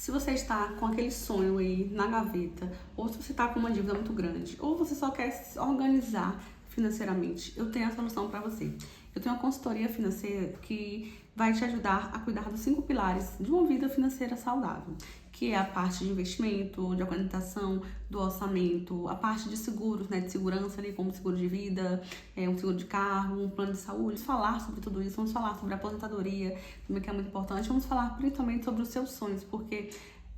Se você está com aquele sonho aí na gaveta, ou se você está com uma dívida muito grande, ou você só quer se organizar financeiramente, eu tenho a solução para você. Eu tenho uma consultoria financeira que vai te ajudar a cuidar dos 5 pilares de uma vida financeira saudável, que é a parte de investimento, de organização, do orçamento, a parte de seguros, né, de segurança ali, como seguro de vida, um seguro de carro, um plano de saúde. Vamos falar sobre tudo isso, vamos falar sobre a aposentadoria, também que é muito importante. Vamos falar principalmente sobre os seus sonhos, porque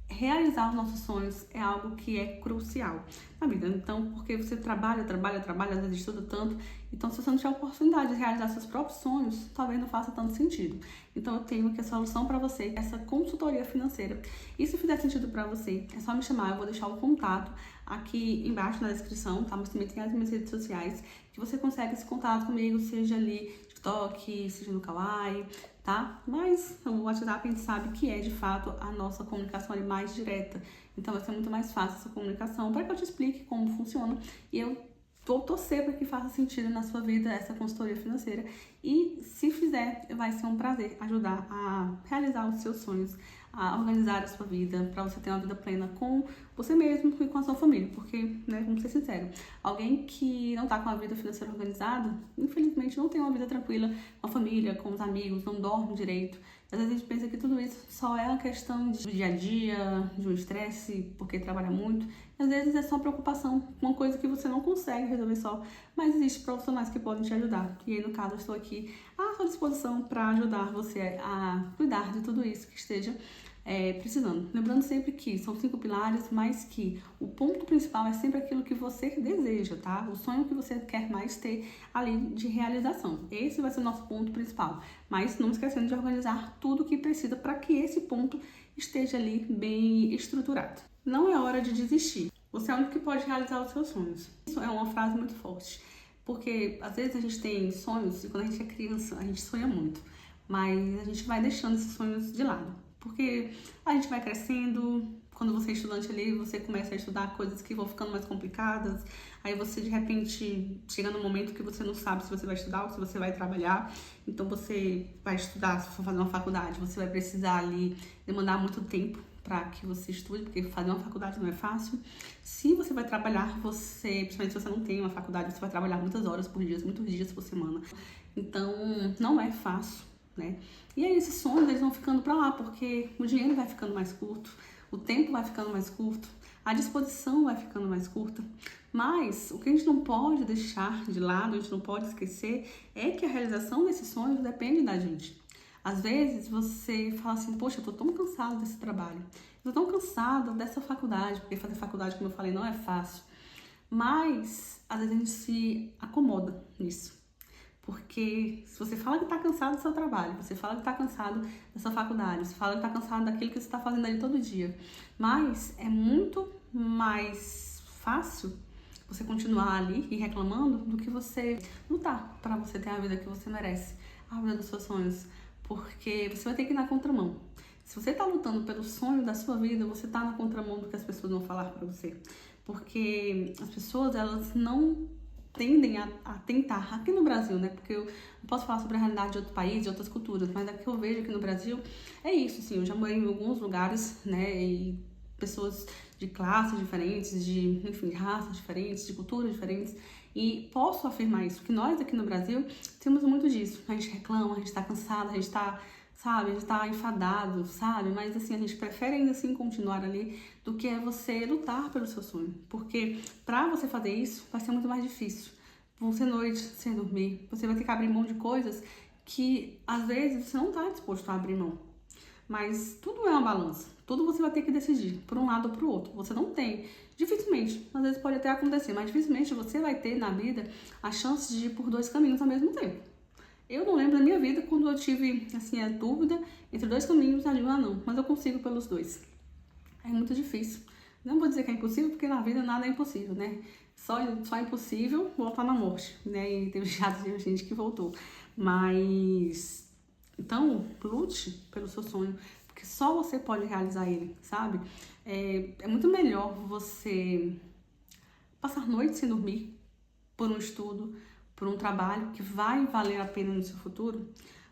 realizar os nossos sonhos é algo que é crucial na vida. Então, porque você trabalha, às vezes estuda tanto, então se você não tiver a oportunidade de realizar seus próprios sonhos, talvez não faça tanto sentido. Então eu tenho aqui a solução para você, essa consultoria financeira. E se fizer sentido para você, é só me chamar, eu vou deixar o contato aqui embaixo na descrição, tá? Mas também tem as minhas redes sociais, que você consegue esse contato comigo, seja ali TikTok, seja no Kawaii, tá? Mas o WhatsApp a gente sabe que é de fato a nossa comunicação ali mais direta. Então vai ser muito mais fácil essa comunicação para que eu te explique como funciona e eu vou torcer para que faça sentido na sua vida essa consultoria financeira. E se fizer, vai ser um prazer ajudar a realizar os seus sonhos, a organizar a sua vida, para você ter uma vida plena com você mesmo e com a sua família. Porque, né, vamos ser sinceros, alguém que não tá com a vida financeira organizada, infelizmente não tem uma vida tranquila com a família, com os amigos, não dorme direito. Às vezes a gente pensa que tudo isso só é uma questão de dia a dia, de um estresse, porque trabalha muito. Às vezes é só preocupação, uma coisa que você não consegue resolver só, mas existem profissionais que podem te ajudar. E aí, no caso, eu estou aqui à sua disposição para ajudar você a cuidar de tudo isso que esteja precisando. Lembrando sempre que são 5 pilares, mas que o ponto principal é sempre aquilo que você deseja, tá? O sonho que você quer mais ter ali de realização. Esse vai ser o nosso ponto principal. Mas não esquecendo de organizar tudo o que precisa para que esse ponto esteja ali bem estruturado. Não é hora de desistir. Você é o único que pode realizar os seus sonhos. Isso é uma frase muito forte. Porque às vezes a gente tem sonhos e quando a gente é criança a gente sonha muito. Mas a gente vai deixando esses sonhos de lado. Porque a gente vai crescendo, quando você é estudante ali, você começa a estudar coisas que vão ficando mais complicadas, aí você de repente chega num momento que você não sabe se você vai estudar ou se você vai trabalhar, então você vai estudar, se for fazer uma faculdade, você vai precisar ali demandar muito tempo para que você estude, porque fazer uma faculdade não é fácil. Se você vai trabalhar, principalmente se você não tem uma faculdade, você vai trabalhar muitas horas por dia, muitos dias por semana, então não é fácil, né? E aí esses sonhos eles vão ficando para lá, porque o dinheiro vai ficando mais curto, o tempo vai ficando mais curto, a disposição vai ficando mais curta. Mas o que a gente não pode deixar de lado, a gente não pode esquecer, é que a realização desses sonhos depende da gente. Às vezes você fala assim, poxa, eu tô tão cansado desse trabalho, eu tô tão cansado dessa faculdade, porque fazer faculdade, como eu falei, não é fácil. Mas às vezes a gente se acomoda nisso. Porque se você fala que está cansado do seu trabalho, você fala que está cansado da sua faculdade, você fala que está cansado daquilo que você está fazendo ali todo dia, mas é muito mais fácil você continuar ali e reclamando do que você lutar para você ter a vida que você merece, a vida dos seus sonhos, porque você vai ter que ir na contramão. Se você está lutando pelo sonho da sua vida, você está na contramão do que as pessoas vão falar para você, porque as pessoas elas não tendem a tentar, aqui no Brasil, né, porque eu não posso falar sobre a realidade de outro país, de outras culturas, mas aqui eu vejo aqui no Brasil, é isso, assim, eu já morei em alguns lugares, né, e pessoas de classes diferentes, enfim, de raças diferentes, de culturas diferentes, e posso afirmar isso, que nós aqui no Brasil temos muito disso, a gente reclama, a gente tá cansado, a gente tá, sabe, a gente tá enfadado, sabe, mas assim, a gente prefere ainda assim continuar ali do que é você lutar pelo seu sonho, porque pra você fazer isso vai ser muito mais difícil, vão ser noites sem dormir, você vai ter que abrir mão de coisas que às vezes você não tá disposto a abrir mão, mas tudo é uma balança, tudo você vai ter que decidir por um lado ou pro outro, você não tem, dificilmente, às vezes pode até acontecer, mas dificilmente você vai ter na vida a chance de ir por 2 caminhos ao mesmo tempo. Eu não lembro da minha vida quando eu tive, assim, a dúvida entre 2 caminhos, a não, mas eu consigo pelos 2. É muito difícil. Não vou dizer que é impossível, porque na vida nada é impossível, né? Só é impossível voltar na morte, né? E teve gente que voltou. Mas, então, lute pelo seu sonho, porque só você pode realizar ele, sabe? É muito melhor você passar noites sem dormir por um estudo, por um trabalho que vai valer a pena no seu futuro,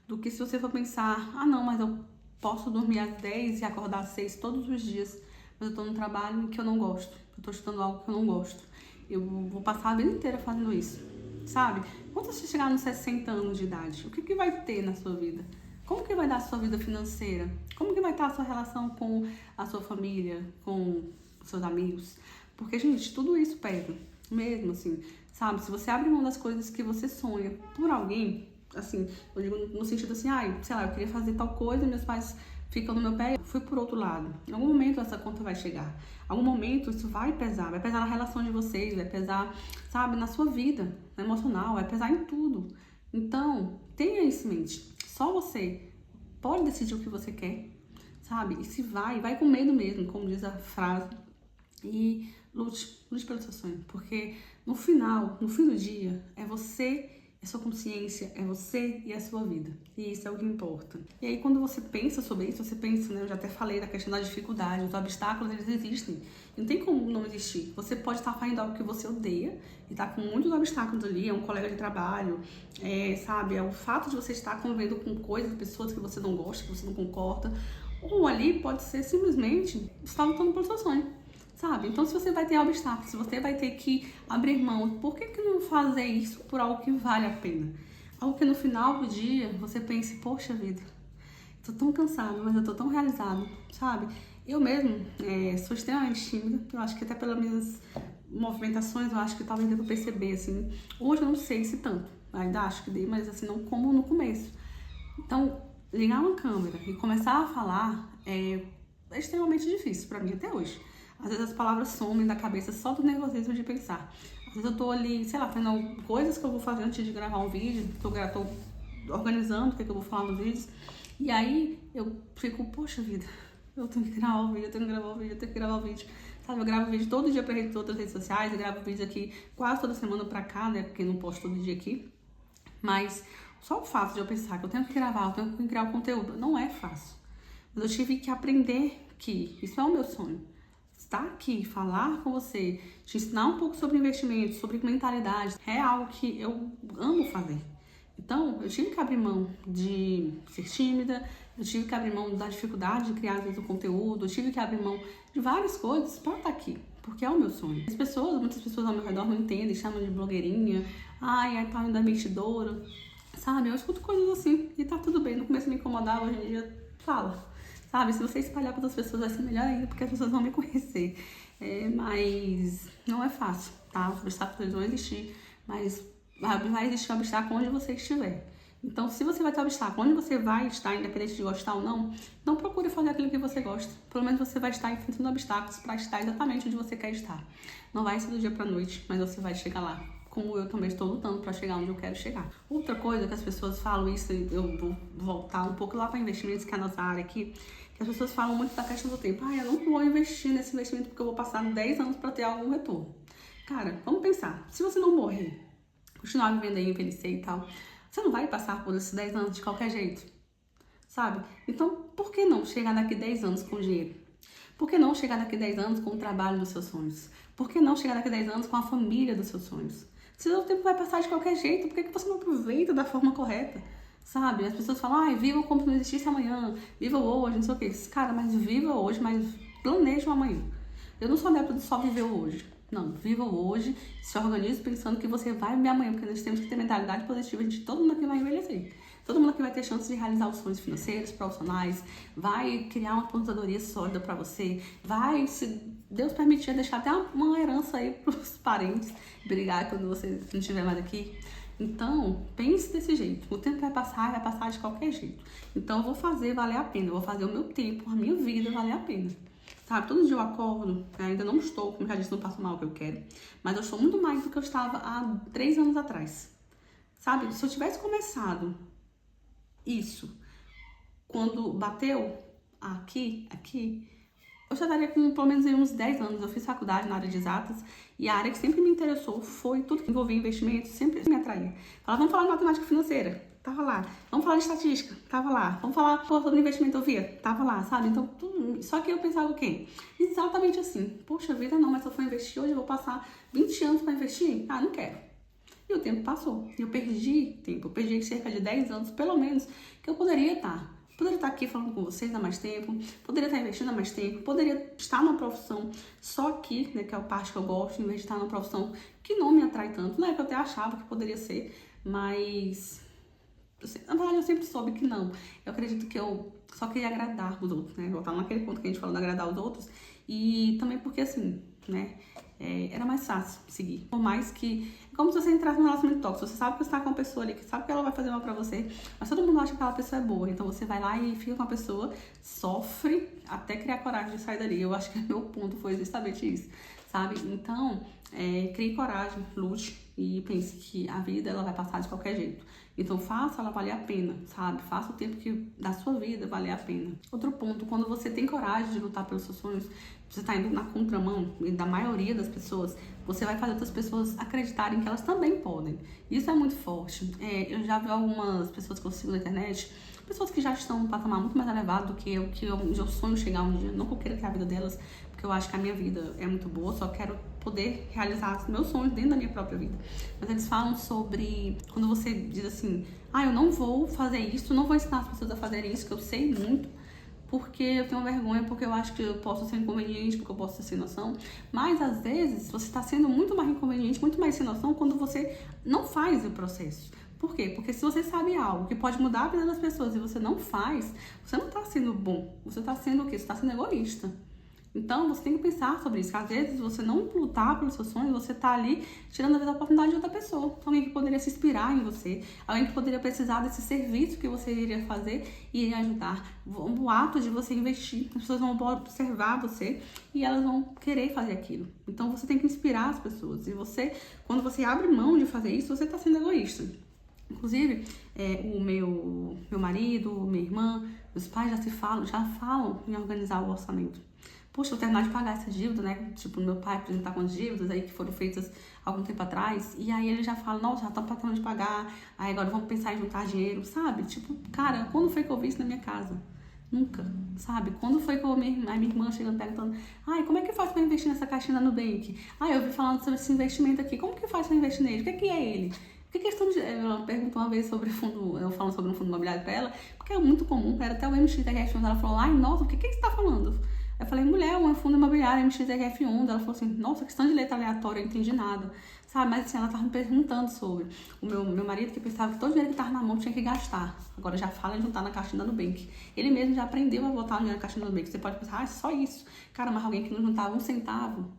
do que se você for pensar, ah não, mas eu posso dormir às 10 e acordar às 6 todos os dias, mas eu tô num trabalho que eu não gosto, eu tô estudando algo que eu não gosto. Eu vou passar a vida inteira fazendo isso, sabe? Quando você chegar nos 60 anos de idade, o que vai ter na sua vida? Como que vai dar a sua vida financeira? Como que vai estar a sua relação com a sua família, com os seus amigos? Porque, gente, tudo isso pesa, mesmo assim, sabe? Se você abre mão das coisas que você sonha por alguém, assim, eu digo no sentido assim, sei lá, eu queria fazer tal coisa, meus pais ficam no meu pé, eu fui por outro lado. Em algum momento essa conta vai chegar. Em algum momento isso vai pesar na relação de vocês, vai pesar, sabe, na sua vida emocional, vai pesar em tudo. Então, tenha isso em mente. Só você pode decidir o que você quer, sabe? E se vai com medo mesmo, como diz a frase. E lute pelo seu sonho, porque no fim do dia, é você, é sua consciência, é você e a sua vida. E isso é o que importa. E aí, quando você pensa sobre isso, você pensa, né? Eu já até falei da questão da dificuldade, os obstáculos, eles existem. Não tem como não existir. Você pode estar fazendo algo que você odeia e tá com muitos obstáculos ali, é um colega de trabalho, sabe? É o fato de você estar convivendo com coisas, pessoas que você não gosta, que você não concorda. Ou ali pode ser simplesmente você está lutando pelo seu sonho. Sabe? Então, se você vai ter obstáculos, se você vai ter que abrir mão, por que não fazer isso por algo que vale a pena? Algo que no final do dia você pense, poxa vida, tô tão cansado, mas eu tô tão realizado, sabe? Eu mesmo sou extremamente tímida, eu acho que até pelas minhas movimentações, eu acho que talvez eu perceber, assim. Hoje eu não sei se tanto, ainda acho que dei, mas assim, não como no começo. Então, ligar uma câmera e começar a falar é extremamente difícil pra mim até hoje. Às vezes as palavras somem da cabeça só do nervosismo de pensar. Às vezes eu tô ali, sei lá, fazendo coisas que eu vou fazer antes de gravar um vídeo, tô organizando o que eu vou falar nos vídeos, e aí eu fico, poxa vida, eu tenho que gravar o vídeo, eu tenho que gravar o vídeo, eu tenho que gravar o vídeo. Sabe, eu gravo vídeo todo dia pra outras redes sociais, eu gravo vídeo aqui quase toda semana pra cá, né, porque não posto todo dia aqui. Mas só o fato de eu pensar que eu tenho que gravar, eu tenho que criar o conteúdo, não é fácil. Mas eu tive que aprender que isso é o meu sonho. Estar aqui, falar com você, te ensinar um pouco sobre investimento, sobre mentalidade, é algo que eu amo fazer. Então, eu tive que abrir mão de ser tímida, eu tive que abrir mão da dificuldade de criar, às vezes, o conteúdo, eu tive que abrir mão de várias coisas para estar aqui, porque é o meu sonho. Muitas pessoas ao meu redor não entendem, chamam de blogueirinha, ai, tá da investidora, sabe? Eu escuto coisas assim e tá tudo bem, no começo me incomodava, hoje em dia, fala. Sabe, se você espalhar para outras pessoas vai ser melhor ainda, porque as pessoas vão me conhecer. Mas não é fácil, tá? Os obstáculos vão existir, mas vai existir um obstáculo onde você estiver. Então, se você vai ter obstáculo onde você vai estar, independente de gostar ou não, não procure fazer aquilo que você gosta. Pelo menos você vai estar enfrentando obstáculos para estar exatamente onde você quer estar. Não vai ser do dia para noite, mas você vai chegar lá. Como eu também estou lutando para chegar onde eu quero chegar. Outra coisa que as pessoas falam, isso eu vou voltar um pouco lá para investimentos, que é a nossa área aqui, que as pessoas falam muito da questão do tempo. Eu não vou investir nesse investimento porque eu vou passar 10 anos para ter algum retorno. Cara, vamos pensar. Se você não morrer, continuar vivendo aí, envelhecer e tal, você não vai passar por esses 10 anos de qualquer jeito, sabe? Então, por que não chegar daqui 10 anos com dinheiro? Por que não chegar daqui 10 anos com o trabalho dos seus sonhos? Por que não chegar daqui 10 anos com a família dos seus sonhos? Se o tempo vai passar de qualquer jeito, por que você não aproveita da forma correta? Sabe? As pessoas falam, viva como se não existisse amanhã, viva hoje, não sei o quê. Cara, mas viva hoje, mas planeja o amanhã. Eu não sou adepta de só viver hoje. Não, viva hoje, se organize pensando que você vai viver amanhã, porque nós temos que ter mentalidade positiva, todo mundo aqui vai envelhecer. Todo mundo aqui vai ter chance de realizar os sonhos financeiros, profissionais, vai criar uma aposentadoria sólida pra você, vai, se Deus permitir, deixar até uma herança aí pros parentes, brigar quando você não estiver mais aqui. Então, pense desse jeito. O tempo vai passar de qualquer jeito. Então, eu vou fazer valer a pena. Eu vou fazer o meu tempo, a minha vida valer a pena. Sabe, todo dia eu acordo, ainda não estou, como já disse, não passo mal o que eu quero, mas eu estou muito mais do que eu estava há 3 anos atrás. Sabe, se eu tivesse começado isso quando bateu aqui, eu já estaria com pelo menos uns 10 anos. Eu fiz faculdade na área de exatas e a área que sempre me interessou foi tudo que envolvia investimento, sempre me atraía. Falava, vamos falar de matemática financeira, tava lá. Vamos falar de estatística, tava lá. Vamos falar sobre investimento, eu via, tava lá, sabe? Então, tudo. Só que eu pensava o quê? Exatamente assim. Poxa vida, não, mas se eu for investir hoje, eu vou passar 20 anos para investir? Não quero. E o tempo passou. E eu perdi tempo. Eu perdi cerca de 10 anos, pelo menos, que eu poderia estar Poderia estar aqui falando com vocês há mais tempo, poderia estar investindo há mais tempo, poderia estar numa profissão só aqui, né, que é a parte que eu gosto, em vez de estar numa profissão que não me atrai tanto. Na época eu até achava que poderia ser, mas na verdade eu sempre soube que não. Eu acredito que eu só queria agradar os outros, né? Voltar naquele ponto que a gente falou de agradar os outros. E também porque assim, né? Era mais fácil seguir. Por mais que... É como se você entrasse num relacionamento tóxico. Você sabe que você tá com uma pessoa ali, que sabe que ela vai fazer mal pra você, mas todo mundo acha que aquela pessoa é boa. Então você vai lá e fica com a pessoa, sofre até criar coragem de sair dali. Eu acho que meu ponto foi justamente isso, sabe? Então, crie coragem, lute e pense que a vida ela vai passar de qualquer jeito. Então faça ela valer a pena, sabe? Faça o tempo que da sua vida valer a pena. Outro ponto, quando você tem coragem de lutar pelos seus sonhos, você está indo na contramão da maioria das pessoas, você vai fazer outras pessoas acreditarem que elas também podem. Isso é muito forte. Eu já vi algumas pessoas que eu sigo na internet, pessoas que já estão num patamar muito mais elevado do que eu sonho chegar um dia. Não que eu queira ter a vida delas, porque eu acho que a minha vida é muito boa, só quero poder realizar os meus sonhos dentro da minha própria vida. Mas eles falam sobre quando você diz assim, eu não vou fazer isso, não vou ensinar as pessoas a fazerem isso, que eu sei muito, porque eu tenho vergonha, porque eu acho que eu posso ser inconveniente, porque eu posso ser sem noção. Mas às vezes você está sendo muito mais inconveniente, muito mais sem noção quando você não faz o processo. Por quê? Porque se você sabe algo que pode mudar a vida das pessoas e você não faz, você não está sendo bom. Você está sendo o quê? Você está sendo egoísta. Então, você tem que pensar sobre isso. Que às vezes, você não lutar pelos seus sonhos, você tá ali tirando a oportunidade de outra pessoa. Alguém que poderia se inspirar em você. Alguém que poderia precisar desse serviço que você iria fazer e iria ajudar. O ato de você investir. As pessoas vão observar você e elas vão querer fazer aquilo. Então, você tem que inspirar as pessoas. E você, quando você abre mão de fazer isso, você tá sendo egoísta. Inclusive, o meu marido, minha irmã, meus pais já falam em organizar o orçamento. Poxa, eu terminar de pagar essa dívida, né? Tipo, meu pai apresentar com as dívidas aí que foram feitas algum tempo atrás. E aí ele já fala, nossa, já estamos tratando de pagar. Aí agora vamos pensar em juntar dinheiro, sabe? Tipo, cara, quando foi que eu vi isso na minha casa? Nunca, sabe? Quando foi que a minha irmã chegando perguntando, como é que faz pra investir nessa caixinha da Nubank? Eu vi falando sobre esse investimento aqui. Como que faz pra investir nele? O que é ele? Que questão de... Ela perguntou uma vez sobre fundo, eu falando sobre um fundo imobiliário pra ela, porque é muito comum, era até o MXRF11, ela falou, nossa, o que você tá falando? Eu falei, mulher, um fundo imobiliário, MXRF11, ela falou assim, nossa, questão de letra aleatória, eu não entendi nada, sabe? Mas assim, ela tava me perguntando sobre o meu marido, que pensava que todo dinheiro que tava na mão tinha que gastar, agora já fala em juntar na caixinha da Nubank. Ele mesmo já aprendeu a botar o dinheiro na caixinha da Nubank. Você pode pensar, só isso. Cara, mas alguém que não juntava um centavo,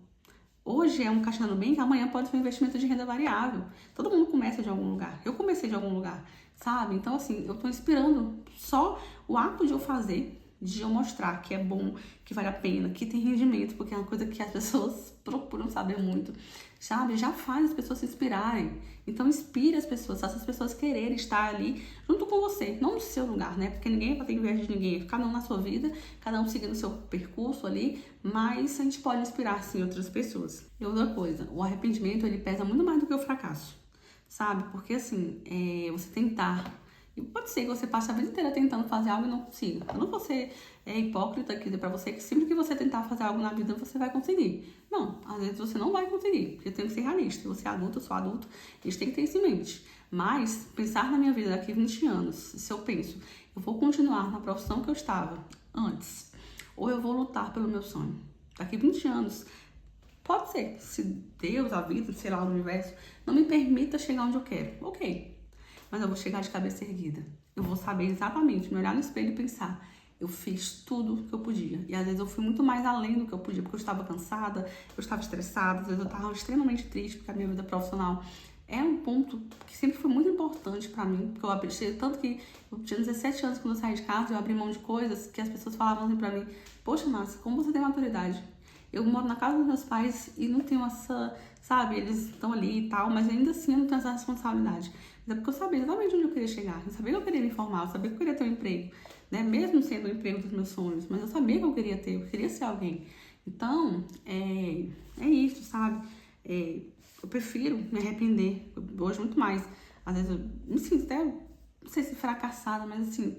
hoje é um caixinha da Nubank, amanhã pode ser um investimento de renda variável. Todo mundo começa de algum lugar. Eu comecei de algum lugar, sabe? Então, assim, eu tô inspirando só o ato de eu fazer, de eu mostrar que é bom, que vale a pena, que tem rendimento, porque é uma coisa que as pessoas procuram saber muito, sabe? Já faz as pessoas se inspirarem. Então, inspire as pessoas, faça as pessoas quererem estar ali junto com você, não no seu lugar, né? Porque ninguém vai ter inveja de ninguém, cada um na sua vida, cada um seguindo o seu percurso ali, mas a gente pode inspirar, sim, outras pessoas. E outra coisa, o arrependimento, ele pesa muito mais do que o fracasso, sabe? Porque, assim, você tentar... E pode ser que você passe a vida inteira tentando fazer algo e não consiga. Eu não vou ser hipócrita aqui dizer pra você que sempre que você tentar fazer algo na vida, você vai conseguir. Não, às vezes você não vai conseguir, porque tem que ser realista. Você é adulto, eu sou adulto, a gente tem que ter isso em mente. Mas, pensar na minha vida daqui a 20 anos, se eu penso, eu vou continuar na profissão que eu estava antes, ou eu vou lutar pelo meu sonho. Daqui a 20 anos, pode ser, se Deus, a vida, sei lá, o universo, não me permita chegar onde eu quero. Ok. Mas eu vou chegar de cabeça erguida. Eu vou saber exatamente, me olhar no espelho e pensar, eu fiz tudo que eu podia. E às vezes eu fui muito mais além do que eu podia, porque eu estava cansada, eu estava estressada, às vezes eu estava extremamente triste, porque a minha vida profissional é um ponto que sempre foi muito importante pra mim, porque eu aprendi, tanto que eu tinha 17 anos quando eu saí de casa, eu abri mão de coisas que as pessoas falavam assim pra mim, poxa, Márcia, como você tem maturidade? Eu moro na casa dos meus pais e não tenho essa, sabe, eles estão ali e tal, mas ainda assim eu não tenho essa responsabilidade. Mas é porque eu sabia exatamente onde eu queria chegar, eu sabia que eu queria me formar, eu sabia que eu queria ter um emprego, né? Mesmo sendo o emprego dos meus sonhos, mas eu sabia que eu queria ter, eu queria ser alguém. Então, é isso, sabe? Eu prefiro me arrepender, hoje muito mais. Às vezes eu me sinto até, não sei se fracassada, mas assim,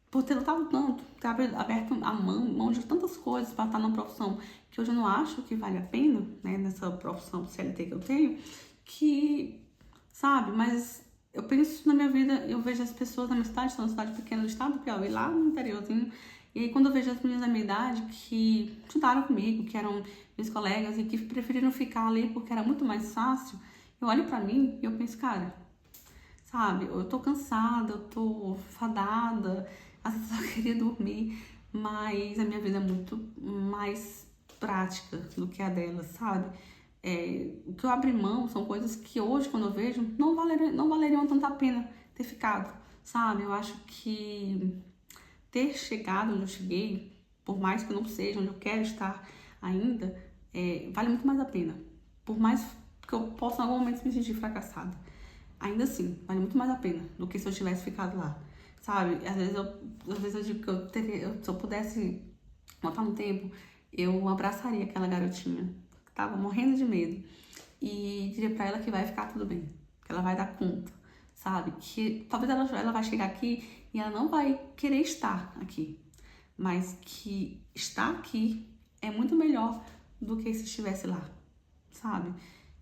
por ter lutado tanto, ter aberto a mão de tantas coisas para estar numa profissão que hoje eu não acho que vale a pena, né, nessa profissão CLT que eu tenho, que, sabe, mas eu penso na minha vida, eu vejo as pessoas na minha cidade, sou uma cidade pequena do estado do Piauí, lá no interiorzinho, e aí quando eu vejo as meninas da minha idade que estudaram comigo, que eram meus colegas e que preferiram ficar ali porque era muito mais fácil, eu olho pra mim e eu penso, cara, sabe, eu tô cansada, eu tô fadada, às vezes eu queria dormir, mas a minha vida é muito mais prática do que a delas, sabe? O que eu abri mão são coisas que hoje, quando eu vejo, não valeriam tanto a pena ter ficado, sabe? Eu acho que ter chegado onde eu cheguei, por mais que eu não seja onde eu quero estar ainda, vale muito mais a pena. Por mais que eu possa em algum momento me sentir fracassada, ainda assim, vale muito mais a pena do que se eu tivesse ficado lá, sabe? Às vezes eu digo que se eu pudesse voltar no tempo, eu abraçaria aquela garotinha que tava morrendo de medo e diria pra ela que vai ficar tudo bem, que ela vai dar conta, sabe? Que talvez ela vai chegar aqui e ela não vai querer estar aqui, mas que estar aqui é muito melhor do que se estivesse lá, sabe?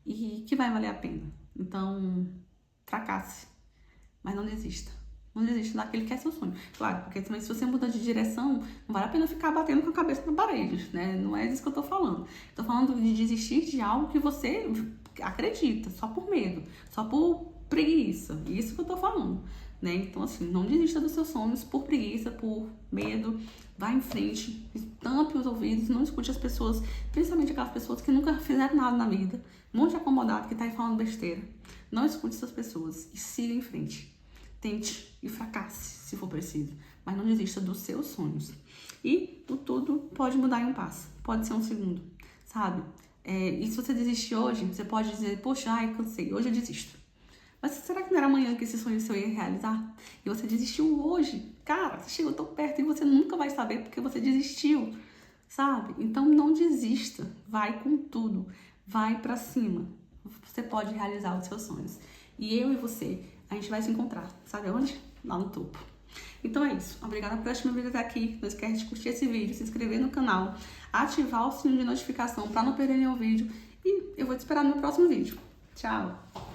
E que vai valer a pena. Então, fracasse, mas não desista. Não desista daquele que é seu sonho. Claro, porque também se você mudar de direção, não vale a pena ficar batendo com a cabeça na parede, né? Não é disso que eu tô falando. Tô falando de desistir de algo que você acredita, só por medo, só por preguiça. Isso que eu tô falando, né? Então, assim, não desista dos seus sonhos por preguiça, por medo. Vá em frente, tampe os ouvidos, não escute as pessoas, principalmente aquelas pessoas que nunca fizeram nada na vida, um monte de acomodado que tá aí falando besteira. Não escute essas pessoas e siga em frente. Tente e fracasse, se for preciso, mas não desista dos seus sonhos. E o tudo pode mudar em um passo, pode ser um segundo, sabe? E se você desistir hoje, você pode dizer, poxa, ai, cansei, hoje eu desisto. Mas será que não era amanhã que esse sonho seu ia realizar? E você desistiu hoje? Cara, você chegou tão perto e você nunca vai saber porque você desistiu, sabe? Então não desista, vai com tudo, vai pra cima. Você pode realizar os seus sonhos. E eu e você, a gente vai se encontrar, sabe onde? Lá no topo. Então é isso. Obrigada por assistir meu vídeo até aqui. Não esquece de curtir esse vídeo, se inscrever no canal, ativar o sininho de notificação para não perder nenhum vídeo. E eu vou te esperar no meu próximo vídeo. Tchau!